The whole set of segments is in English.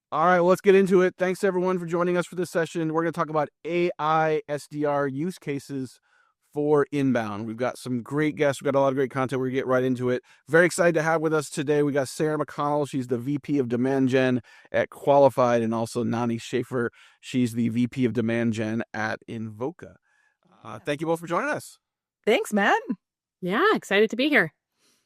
All right, well, let's get into it. Thanks everyone for joining us for this session. We're going to talk about AI SDR use cases for inbound. We've got some great guests. We've got a lot of great content. We're going to get right into it. Very excited to have with us today. We got Sarah McConnell. She's the VP of Demand Gen at Qualified, and also Nani Schaefer. She's the VP of Demand Gen at Invoca. Thank you both for joining us. Thanks, Matt. Yeah, excited to be here.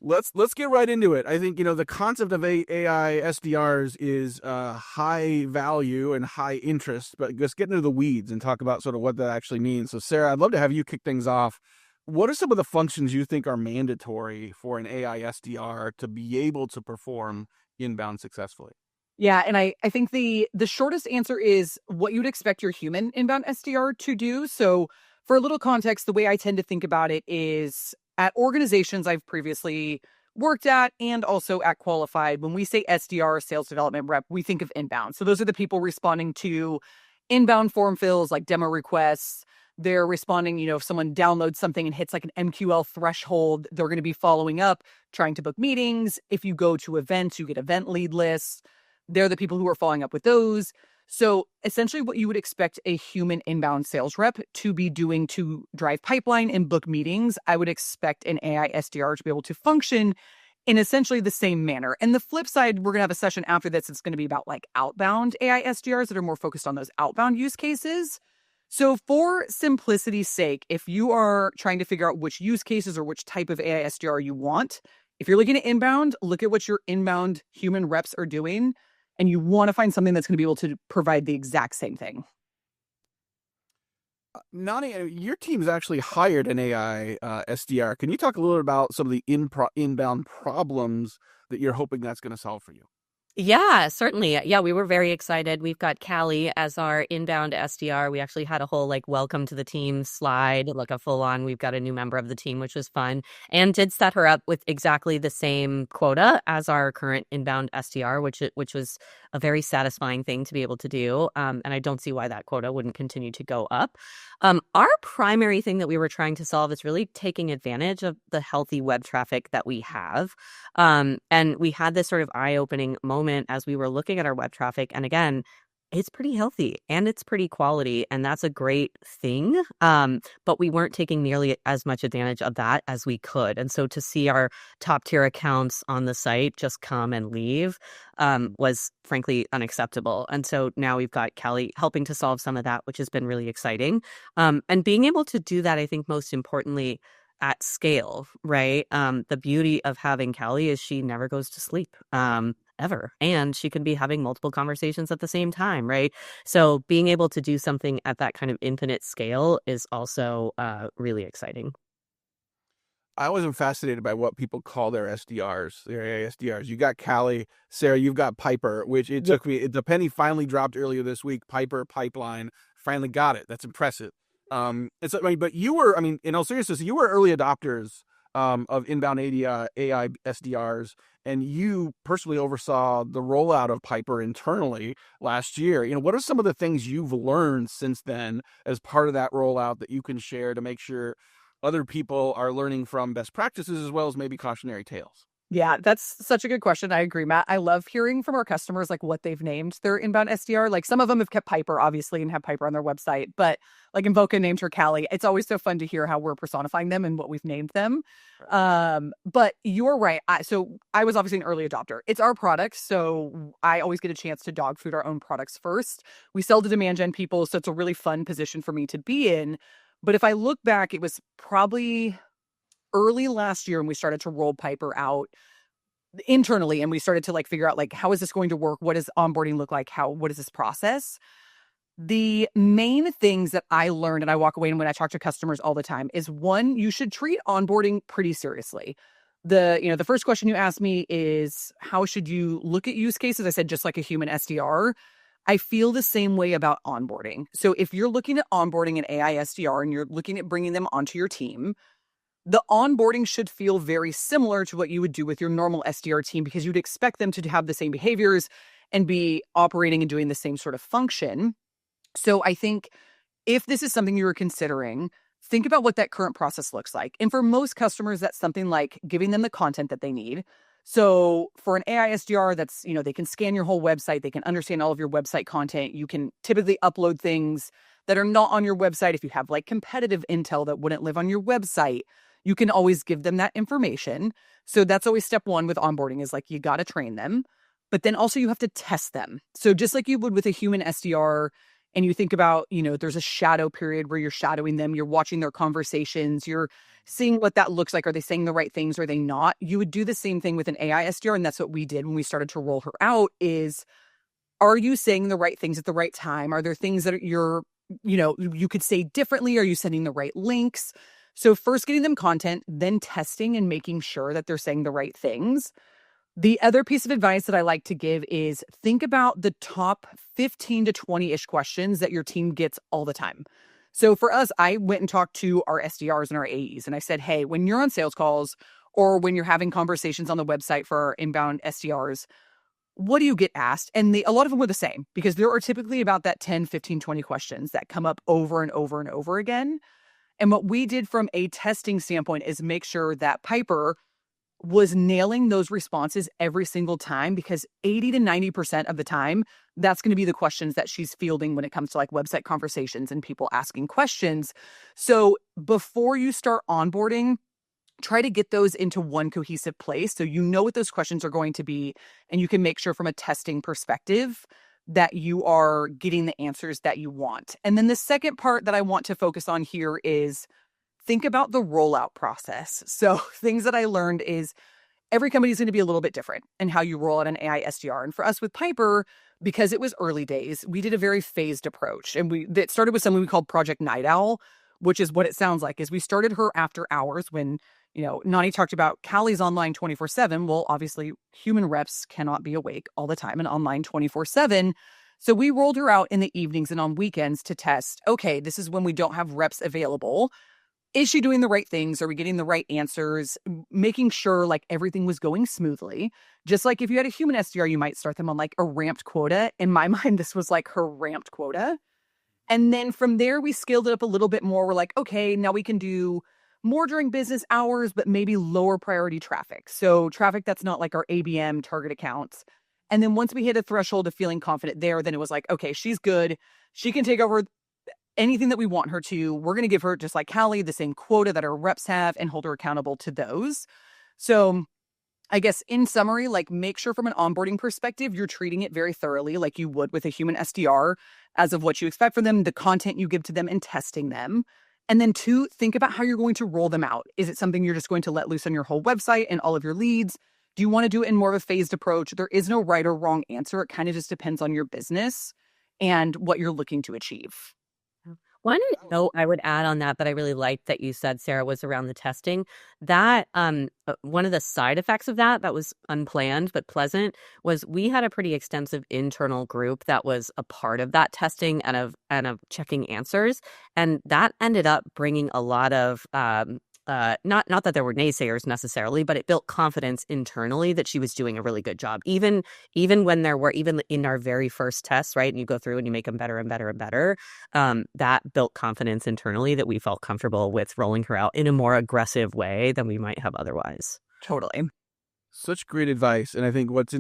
Let's get right into it. I think the concept of AI SDRs is high value and high interest, but let's get into the weeds and talk about sort of what that actually means. So, Sarah, I'd love to have you kick things off. What are some of the functions you think are mandatory for an AI SDR to be able to perform inbound successfully? Yeah, and I think the shortest answer is what you'd expect your human inbound SDR to do. So, for a little context, the way I tend to think about it is at organizations I've previously worked at and also at Qualified, when we say SDR, sales development rep, we think of inbound. So those are the people responding to inbound form fills like demo requests. They're responding, if someone downloads something and hits like an MQL threshold, they're going to be following up, trying to book meetings. If you go to events, you get event lead lists. They're the people who are following up with those. So essentially what you would expect a human inbound sales rep to be doing to drive pipeline and book meetings, I would expect an AI SDR to be able to function in essentially the same manner. And the flip side, we're going to have a session after this. It's going to be about like outbound AI SDRs that are more focused on those outbound use cases. So for simplicity's sake, if you are trying to figure out which use cases or which type of AI SDR you want, if you're looking at inbound, look at what your inbound human reps are doing. And you want to find something that's going to be able to provide the exact same thing. Nani, your team's actually hired an AI SDR. Can you talk a little about some of the inbound problems that you're hoping that's going to solve for you? Yeah, certainly. Yeah, we were very excited. We've got Callie as our inbound SDR. We actually had a whole welcome to the team slide, like a full on, we've got a new member of the team, which was fun, and did set her up with exactly the same quota as our current inbound SDR, which was a very satisfying thing to be able to do. And I don't see why that quota wouldn't continue to go up. Our primary thing that we were trying to solve is really taking advantage of the healthy web traffic that we have. And we had this sort of eye-opening moment as we were looking at our web traffic. And again, it's pretty healthy and it's pretty quality, and that's a great thing. But we weren't taking nearly as much advantage of that as we could. And so to see our top tier accounts on the site just come and leave was frankly unacceptable. And so now we've got Callie helping to solve some of that, which has been really exciting. And being able to do that, I think most importantly, at scale, right? The beauty of having Callie is she never goes to sleep. Ever. And she can be having multiple conversations at the same time, right? So being able to do something at that kind of infinite scale is also really exciting. I always am fascinated by what people call their SDRs, their AI SDRs. You got Callie, Sarah, you've got Piper, which it took me, the penny finally dropped earlier this week. Piper, Pipeline, finally got it. That's impressive. But you were, in all seriousness, you were early adopters of inbound AI SDRs, and you personally oversaw the rollout of Piper internally last year. What are some of the things you've learned since then as part of that rollout that you can share to make sure other people are learning from best practices as well as maybe cautionary tales? Yeah, that's such a good question. I agree, Matt. I love hearing from our customers like what they've named their inbound SDR. Like some of them have kept Piper, obviously, and have Piper on their website, but like Invoca named her Callie. It's always so fun to hear how we're personifying them and what we've named them. But you're right. So I was obviously an early adopter. It's our product, so I always get a chance to dog food our own products first. We sell to demand gen people, so it's a really fun position for me to be in. But if I look back, it was probably early last year when we started to roll Piper out internally, and we started to figure out how is this going to work? What does onboarding look like? What is this process? The main things that I learned, and I walk away and when I talk to customers all the time, is one, you should treat onboarding pretty seriously. The first question you asked me is how should you look at use cases? I said just like a human SDR. I feel the same way about onboarding. So if you're looking at onboarding an AI SDR and you're looking at bringing them onto your team, the onboarding should feel very similar to what you would do with your normal SDR team, because you'd expect them to have the same behaviors and be operating and doing the same sort of function. So I think if this is something you were considering, think about what that current process looks like. And for most customers, that's something like giving them the content that they need, So for an AI SDR, that's, they can scan your whole website. They can understand all of your website content. You can typically upload things that are not on your website. If you have like competitive intel that wouldn't live on your website, you can always give them that information. So that's always step one with onboarding, is like, you got to train them, but then also you have to test them. So just like you would with a human SDR, and you think about, there's a shadow period where you're shadowing them, you're watching their conversations, you're seeing what that looks like. Are they saying the right things? Or are they not? You would do the same thing with an AI SDR. And that's what we did when we started to roll her out is, are you saying the right things at the right time? Are there things that you could say differently? Are you sending the right links? So first getting them content, then testing and making sure that they're saying the right things. The other piece of advice that I like to give is think about the top 15 to 20-ish questions that your team gets all the time. So for us, I went and talked to our SDRs and our AEs, and I said, hey, when you're on sales calls or when you're having conversations on the website for our inbound SDRs, what do you get asked? And a lot of them were the same, because there are typically about that 10, 15, 20 questions that come up over and over and over again. And what we did from a testing standpoint is make sure that Piper was nailing those responses every single time, because 80 to 90% of the time, that's going to be the questions that she's fielding when it comes to like website conversations and people asking questions. So before you start onboarding, try to get those into one cohesive place so you know what those questions are going to be, and you can make sure from a testing perspective that you are getting the answers that you want. And then the second part that I want to focus on here is think about the rollout process. So things that I learned is every company is going to be a little bit different in how you roll out an AI SDR. And for us with Piper, because it was early days, we did a very phased approach. And that started with something we called Project Night Owl, which is what it sounds like, is we started her after hours when, Nani talked about Callie's online 24/7. Well, obviously human reps cannot be awake all the time and online 24/7. So we rolled her out in the evenings and on weekends to test, okay, this is when we don't have reps available. Is she doing the right things? Are we getting the right answers? Making sure like everything was going smoothly. Just like if you had a human SDR, you might start them on like a ramped quota. In my mind, this was like her ramped quota. And then from there, we scaled it up a little bit more. We're like, okay, now we can do more during business hours, but maybe lower priority traffic. So traffic that's not like our ABM target accounts. And then once we hit a threshold of feeling confident there, then it was like, okay, she's good. She can take over anything that we want her to. We're going to give her, just like Callie, the same quota that our reps have and hold her accountable to those. So I guess in summary, like, make sure from an onboarding perspective, you're treating it very thoroughly like you would with a human SDR, as of what you expect from them, the content you give to them, and testing them. And then 2, think about how you're going to roll them out. Is it something you're just going to let loose on your whole website and all of your leads? Do you want to do it in more of a phased approach? There is no right or wrong answer. It kind of just depends on your business and what you're looking to achieve. One note I would add on that I really liked that you said, Sarah, was around the testing. That one of the side effects of that was unplanned but pleasant, was we had a pretty extensive internal group that was a part of that testing and of checking answers, and that ended up bringing a lot of not that there were naysayers necessarily, but it built confidence internally that she was doing a really good job. Even when there were, even in our very first tests, right, and you go through and you make them better and better and better, that built confidence internally that we felt comfortable with rolling her out in a more aggressive way than we might have otherwise. Totally. Such great advice. And I think what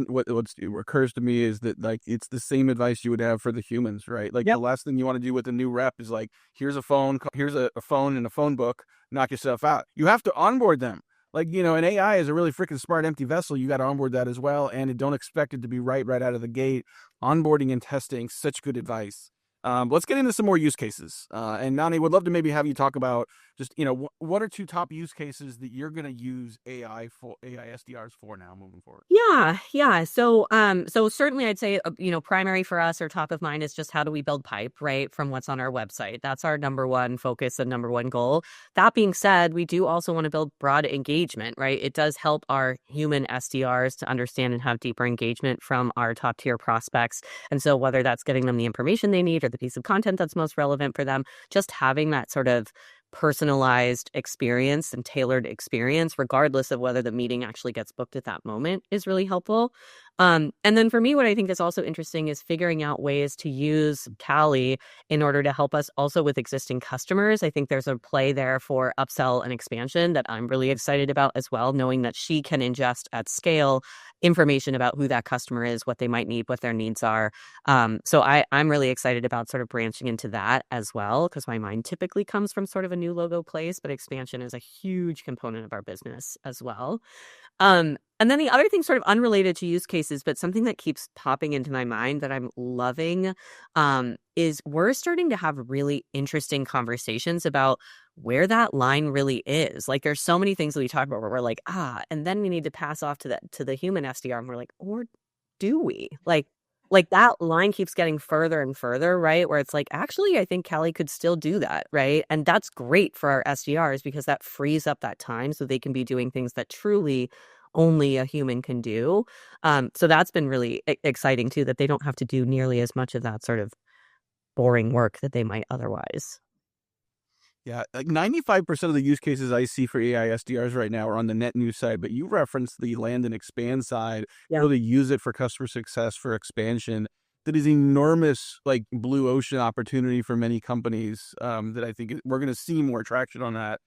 occurs to me is that, like, it's the same advice you would have for the humans, right? Like, Yep. the last thing you want to do with a new rep is like, here's a phone and a phone book, knock yourself out. You have to onboard them. Like, an AI is a really freaking smart empty vessel. You got to onboard that as well. And don't expect it to be right out of the gate. Onboarding and testing, such good advice. Let's get into some more use cases. And Nani, would love to maybe have you talk about just, what are 2 top use cases that you're going to use AI SDRs for now moving forward? Yeah. So certainly I'd say, primary for us or top of mind is just how do we build pipe, right, from what's on our website. That's our number one focus and number one goal. That being said, we do also want to build broad engagement, right? It does help our human SDRs to understand and have deeper engagement from our top tier prospects. And so whether that's getting them the information they need or the piece of content that's most relevant for them, just having that sort of personalized experience and tailored experience, regardless of whether the meeting actually gets booked at that moment, is really helpful. And then for me, what I think is also interesting is figuring out ways to use Callie in order to help us also with existing customers. I think there's a play there for upsell and expansion that I'm really excited about as well, knowing that she can ingest at scale information about who that customer is, what they might need, what their needs are. So I'm really excited about sort of branching into that as well, because my mind typically comes from sort of a new logo place, but expansion is a huge component of our business as well. And then the other thing, sort of unrelated to use cases, but something that keeps popping into my mind that I'm loving, is we're starting to have really interesting conversations about where that line really is. Like, there's so many things that we talk about where we're like, and then we need to pass off to the human SDR, and we're like, or do we? Like that line keeps getting further and further, right? Where it's like, actually, I think Callie could still do that, right? And that's great for our SDRs because that frees up that time so they can be doing things that truly only a human can do. So that's been really exciting too, that they don't have to do nearly as much of that sort of boring work that they might otherwise. Yeah, like 95% of the use cases I see for AI SDRs right now are on the net new side, but you referenced the land and expand side, Yeah. really use it for customer success, for expansion. That is enormous, like blue ocean opportunity for many companies that I think we're going to see more traction on that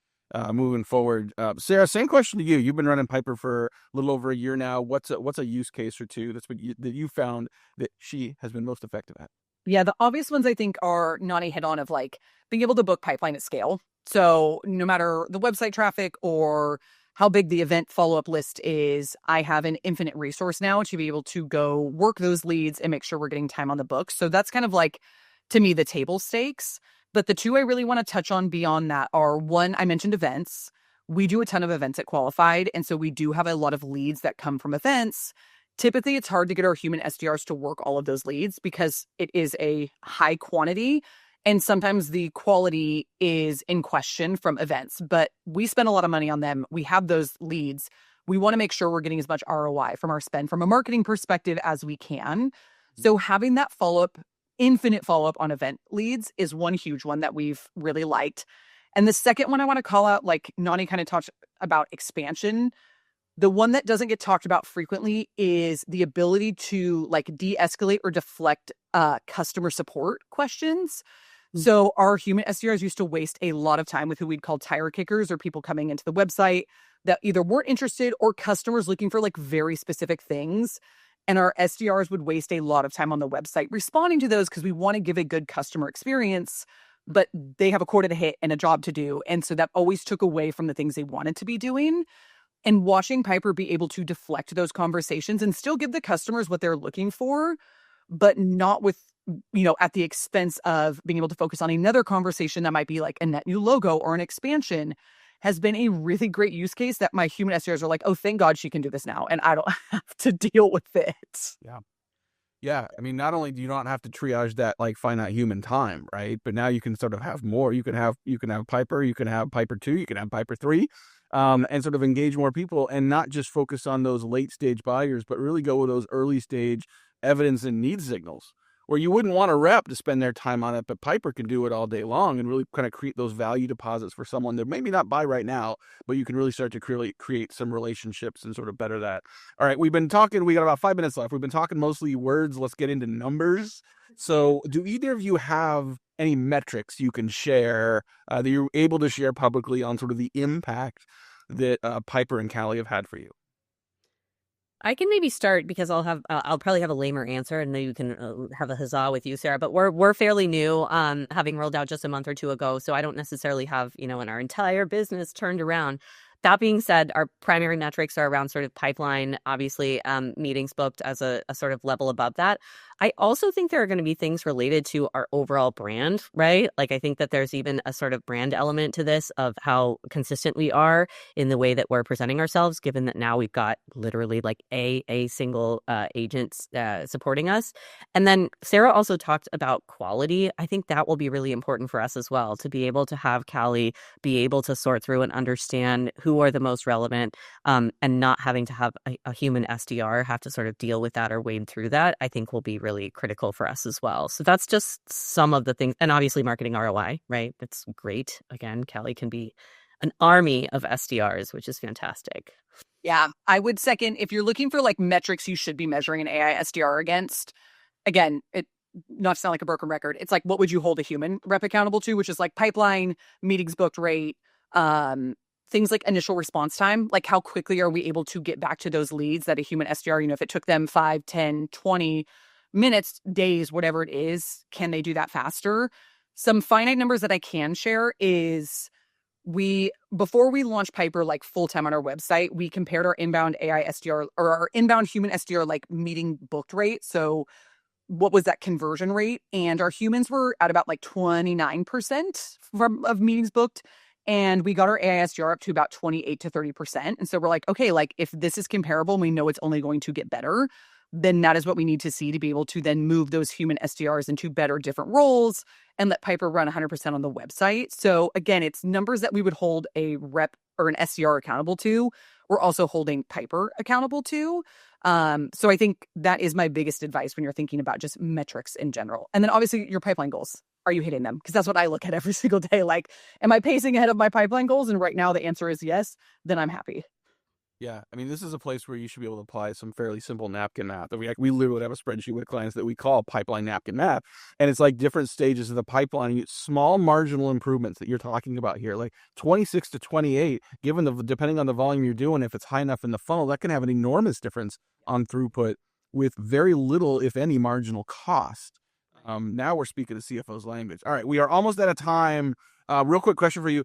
moving forward. Sarah, same question to you. You've been running Piper for a little over a year now. What's a use case or two that you found that she has been most effective at? Yeah, the obvious ones I think are Nani hit on of like being able to book pipeline at scale. So no matter the website traffic or how big the event follow-up list is, I have an infinite resource now to be able to go work those leads and make sure we're getting time on the books. So that's kind of like, to me, the table stakes. But the two I really want to touch on beyond that are, one, I mentioned events. We do a ton of events at Qualified. And so we do have a lot of leads that come from events. Typically, it's hard to get our human SDRs to work all of those leads because it is a high quantity. And sometimes the quality is in question from events, but we spend a lot of money on them. We have those leads. We want to make sure we're getting as much ROI from our spend from a marketing perspective as we can. So having that follow-up, infinite follow-up on event leads is one huge one that we've really liked. And the second one I want to call out, like Nani kind of talked about expansion. The one that doesn't get talked about frequently is the ability to like de-escalate or deflect customer support questions. So our human SDRs used to waste a lot of time with who we'd call tire kickers, or people coming into the website that either weren't interested or customers looking for like very specific things. And our SDRs would waste a lot of time on the website responding to those because we want to give a good customer experience, but they have a quota to hit and a job to do. And so that always took away from the things they wanted to be doing. And watching Piper be able to deflect those conversations and still give the customers what they're looking for, but not with, at the expense of being able to focus on another conversation that might be like a net new logo or an expansion, has been a really great use case that my human SDRs are like, oh, thank God she can do this now. And I don't have to deal with it. Yeah. Yeah, I mean, not only do you not have to triage that like finite human time, right? But now you can sort of have more. You can have Piper, you can have Piper 2, you can have Piper 3, and sort of engage more people and not just focus on those late stage buyers, but really go with those early stage evidence and need signals where you wouldn't want a rep to spend their time on it, but Piper can do it all day long and really kind of create those value deposits for someone that maybe not buy right now, but you can really start to create some relationships and sort of better that. All right, we got about 5 minutes left. We've been talking mostly words. Let's get into numbers. So do either of you have any metrics you can share that you're able to share publicly on sort of the impact that Piper and Callie have had for you? I can maybe start because I'll probably have a lamer answer, and maybe you can have a huzzah with you, Sarah. But we're fairly new, having rolled out just a month or two ago, so I don't necessarily have in our entire business turned around. That being said, our primary metrics are around sort of pipeline, obviously, meetings booked as a sort of level above that. I also think there are going to be things related to our overall brand, right? Like, I think that there's even a sort of brand element to this of how consistent we are in the way that we're presenting ourselves, given that now we've got literally like a single agent supporting us. And then Sarah also talked about quality. I think that will be really important for us as well, to be able to have Callie be able to sort through and understand who are the most relevant, and not having to have a human SDR have to sort of deal with that or wade through that, I think will be really critical for us as well. So that's just some of the things. And obviously marketing ROI, right? It's great. Again, Callie can be an army of SDRs, which is fantastic. Yeah, I would second if you're looking for like metrics you should be measuring an AI SDR against. Again, it not to sound like a broken record. It's like what would you hold a human rep accountable to, which is like pipeline, meetings booked rate, things like initial response time, like how quickly are we able to get back to those leads that a human SDR, if it took them 5, 10, 20 minutes, days, whatever it is, can they do that faster? Some finite numbers that I can share is before we launched Piper like full time on our website, we compared our inbound AI SDR or our inbound human SDR like meeting booked rate. So what was that conversion rate? And our humans were at about like 29% of meetings booked. And we got our AI SDR up to about 28 to 30%. And so we're like, okay, like if this is comparable and we know it's only going to get better, then that is what we need to see to be able to then move those human SDRs into better different roles and let Piper run 100% on the website. So again, it's numbers that we would hold a rep or an SDR accountable to. We're also holding Piper accountable to. So I think that is my biggest advice when you're thinking about just metrics in general. And then obviously your pipeline goals. Are you hitting them? Because that's what I look at every single day. Like, am I pacing ahead of my pipeline goals? And right now the answer is yes. Then I'm happy. Yeah, I mean, this is a place where you should be able to apply some fairly simple napkin math. We literally have a spreadsheet with clients that we call pipeline napkin math, and it's like different stages of the pipeline, small marginal improvements that you're talking about here, like 26 to 28. Depending on the volume you're doing, if it's high enough in the funnel, that can have an enormous difference on throughput with very little, if any, marginal cost. Now we're speaking the CFO's language. All right, we are almost out of time. Real quick question for you.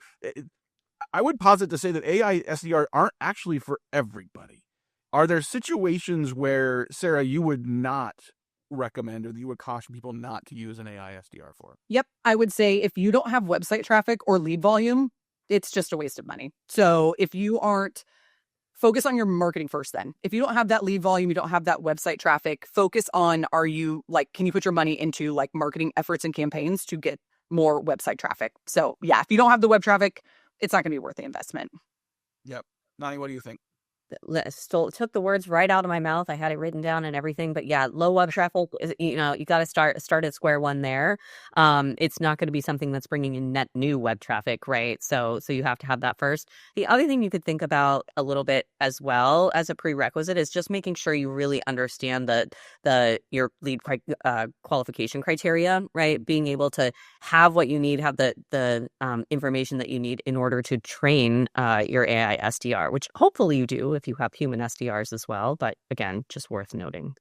I would posit to say that AI SDR aren't actually for everybody. Are there situations where, Sarah, you would not recommend or that you would caution people not to use an AI SDR for? Yep. I would say if you don't have website traffic or lead volume, it's just a waste of money. So if you aren't, focus on your marketing first then. If you don't have that lead volume, you don't have that website traffic, focus on, can you put your money into like marketing efforts and campaigns to get more website traffic? So yeah, if you don't have the web traffic, it's not going to be worth the investment. Yep. Nani, what do you think? Still took the words right out of my mouth. I had it written down and everything, but yeah, low web traffic, you got to start at square one there. It's not going to be something that's bringing in net new web traffic, right? So you have to have that first. The other thing you could think about a little bit as well as a prerequisite is just making sure you really understand your lead qualification criteria, right? Being able to have what you need, have the information that you need in order to train your AI SDR, which hopefully you do if you have human SDRs as well. But again, just worth noting.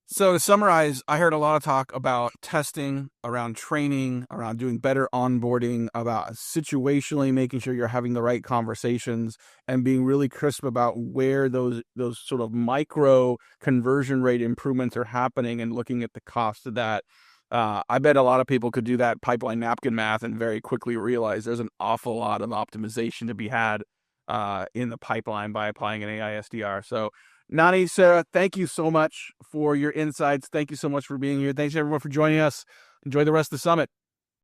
So to summarize, I heard a lot of talk about testing, around training, around doing better onboarding, about situationally making sure you're having the right conversations and being really crisp about where those sort of micro conversion rate improvements are happening and looking at the cost of that. I bet a lot of people could do that pipeline napkin math and very quickly realize there's an awful lot of optimization to be had in the pipeline by applying an AI SDR. So Nani, Sarah, thank you so much for your insights. Thank you so much for being here. Thanks everyone for joining us. Enjoy the rest of the summit.